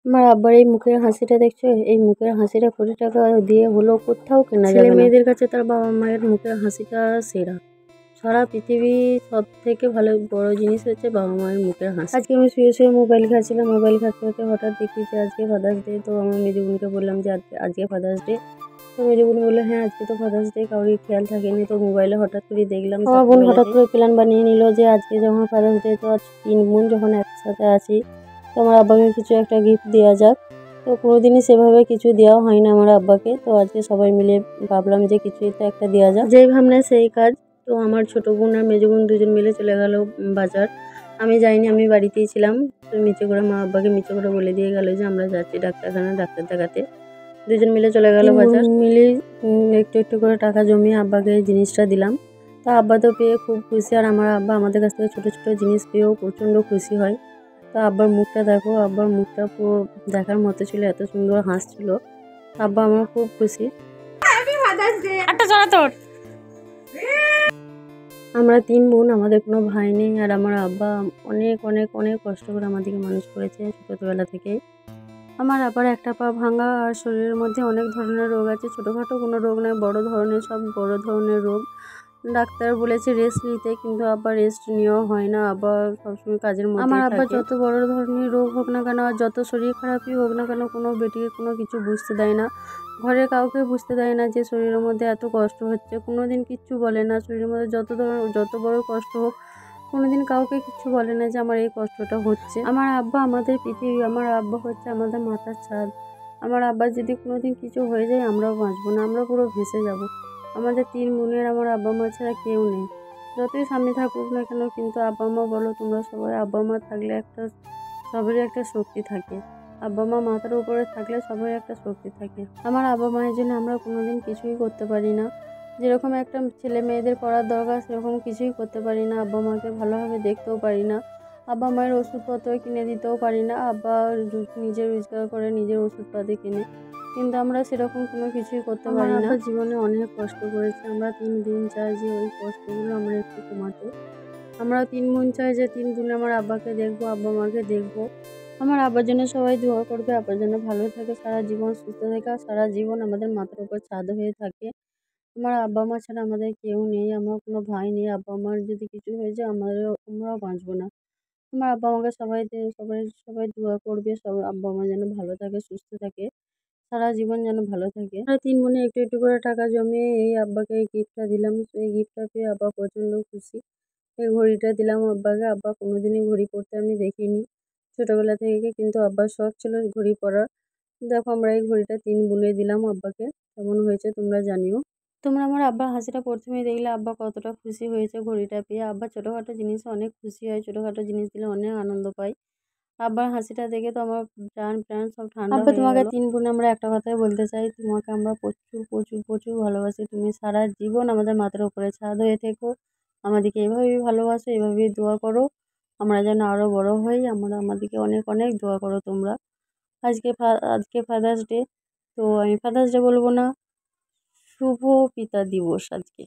আমার আব্বার এই মুখের হাসিটা দেখছো? এই মুখের হাসিটা কোটি টাকা দিয়ে হলেও কোথাও কেনা যাবে না। ছেলে মেয়েদের কাছে তার বাবা মায়ের মুখের হাসিটা সেরা। সারা পৃথিবী সব থেকে ভালো বড় জিনিস হচ্ছে বাবা মায়ের মুখের হাসি। আজকে আমি শুয়ে শুয়ে মোবাইল ঘাঁটছিলাম, মোবাইল ঘাঁটতে ঘাঁটতে হঠাৎ দেখি যে আজকে ফাদার্স ডে। তো আমার মেজো বোনকে বললাম যে আজকে ফাদার্স ডে। তো মেজো বোন বললো হ্যাঁ আজকে তো ফাদার্স ডে, কাউরি খেয়াল থাকেনি। তো মোবাইলে হঠাৎ করে দেখলাম আমার বোন হঠাৎ করে প্ল্যান বানিয়ে নিল যে আজকে যখন ফাদার্স ডে, তো আজ 3 বোন যখন একসাথে আছি তো আমার আব্বাকে কিছু একটা গিফট দেওয়া যাক। তো কোনোদিনই সেভাবে কিছু দেওয়া হয় না আমার আব্বাকে। তো আজকে সবাই মিলে ভাবলাম যে কিছুই তো একটা দেওয়া যাক, যেই ভাবনা সেই কাজ। তো আমার ছোট বোন আর মেজো বোন দুজন মিলে চলে গেল বাজার। আমি যাইনি, আমি বাড়িতেই ছিলাম। তো মিচে করে মা আব্বাকে মিচে করে বলে দিয়ে গেল যে আমরা যাচ্ছি ডাক্তারখানা, ডাক্তার দেখাতে। দুজন মিলে চলে গেল বাজার। মিলে একটু একটু করে টাকা জমিয়ে আব্বাকে এই জিনিসটা দিলাম। তা আব্বা তো পেয়ে খুব খুশি, আর আমার আব্বা আমাদের কাছ থেকে ছোটো ছোটো জিনিস পেয়েও প্রচণ্ড খুশি হয়। তো আব্বার মুখটা দেখো, আব্বার মুখটা পুরো দেখার মতো ছিল, এত সুন্দর হাসছিল। আব্বা আমার খুব খুশি। আমরা 3 বোন, আমাদের কোনো ভাই নেই। আর আমার আব্বা অনেক অনেক অনেক কষ্ট করে আমাদেরকে মানুষ করেছে ছোটোবেলা থেকেই। আমার আবার একটা পা ভাঙা, আর শরীরের মধ্যে অনেক ধরনের রোগ আছে। ছোটোখাটো কোনো রোগ নয়, বড় ধরনের, সব বড় ধরনের রোগ। ডাক্তার বলেছে রেস্ট নিতে, কিন্তু আবার রেস্ট নেওয়া হয় না, আবার সবসময় কাজের মধ্যে আমার আব্বা যত বড় ধরনের রোগ হোক না কেন, আর যত শরীর খারাপই হোক না কেন, কোনো বেটিকে কোনো কিছু বুঝতে দেয় না। ঘরের কাউকে বুঝতে দেয় না যে শরীরের মধ্যে এত কষ্ট হচ্ছে। কোনোদিন কিচ্ছু বলে না। শরীরের মধ্যে যত বড় কষ্ট হোক, কোনোদিন কাউকে কিচ্ছু বলে না যে আমার এই কষ্টটা হচ্ছে। আমার আব্বা আমাদের পৃথিবী, আমার আব্বা হচ্ছে আমাদের মাথার ছাদ। আমার আব্বার যদি কোনোদিন কিছু হয়ে যায় আমরাও বাঁচবো না, আমরা পুরো ভেসে যাব। আমাদের 3 বোনের আমার আব্বা মা ছাড়া কেউ নেই। যতই স্বামী থাকুক না কেন, কিন্তু আব্বা মা বলো তোমরা সবাই, আব্বা মা থাকলে সবারই একটা শক্তি থাকে। আব্বা মা মাথার উপরে থাকলে সবারই একটা শক্তি থাকে। আমার আব্বা মায়ের জন্য আমরা কোনোদিন কিছুই করতে পারি না। যেরকম একটা ছেলে মেয়েদের করার দরকার সেরকম কিছুই করতে পারি না। আব্বা মাকে ভালোভাবে দেখতেও পারি না। আব্বা মায়ের ওষুধপত্র কিনে দিতেও পারি না। আব্বা নিজে রোজগার করে নিজের ওষুধপাতি কিনে, কিন্তু আমরা সেরকম কোনো কিছুই করতে পারি না। আমার জীবনে অনেক কষ্ট করেছে। আমরা 3 বোন চাই যে ওই কষ্টগুলো আমরা একটু কমাতে। আমরা 3 বোন চাই যে 3 বোন আমার আব্বাকে দেখবো, আব্বা মাকে দেখবো। আমার আব্বার জন্য সবাই দোয়া করবে, আব্বার জন্য ভালো থাকে, সারা জীবন সুস্থ থাকে, আর সারা জীবন আমাদের মাথার উপর ছাদ হয়ে থাকে। আমার আব্বা মা ছাড়া আমাদের কেউ নেই, আমার কোনো ভাই নেই। আব্বা মার যদি কিছু হয়ে যায় আমরাও বাঁচবো না। আমার আব্বা আমাকে সবাই দোয়া করবে, আব্বা মা যেন ভালো থাকে, সুস্থ থাকে, সারা জীবন যেন ভালো থাকে। আমরা 3 বোনে একটু একটু করে টাকা জমিয়ে এই আব্বাকে এই গিফটটা দিলাম। এই গিফটটা পেয়ে আব্বা প্রচণ্ড খুশি। এই ঘড়িটা দিলাম আব্বাকে। আব্বা কোনোদিনই ঘড়ি পরতে আমি দেখিনি ছোটোবেলা থেকে, কিন্তু আব্বার শখ ছিল ঘড়ি পরার। দেখো আমরা এই ঘড়িটা 3 বোনে দিলাম আব্বাকে। কেমন হয়েছে তোমরা জানিও। তোমরা আমার আব্বার হাসিটা প্রথমেই দেখলে, আব্বা কতটা খুশি হয়েছে ঘড়িটা পেয়ে। আব্বা ছোটোখাটো জিনিসে অনেক খুশি হয়, ছোটোখাটো জিনিস দিলে অনেক আনন্দ পায়। আব্বার হাসিটা দেখে তো আমার প্রাণ সব ঠান্ডা হয়ে গেল। আব্বা তোমাকে 3 বোনে আমরা একটা কথাই বলতে চাই, তোমাকে আমরা প্রচুর প্রচুর প্রচুর ভালোবাসি। তুমি সারা জীবন আমাদের মাথার উপরে ছাদ হয়ে থেকো, আমাদেরকে এভাবেই ভালোবাসো, এভাবেই দোয়া করো, আমরা যেন আরও বড় হই। আমাদেরকে অনেক অনেক দোয়া করো তোমরা। আজকে ফাদার্স ডে, তো আমি ফাদার্স ডে বলবো না, শুভ পিতা দিবস আজকে।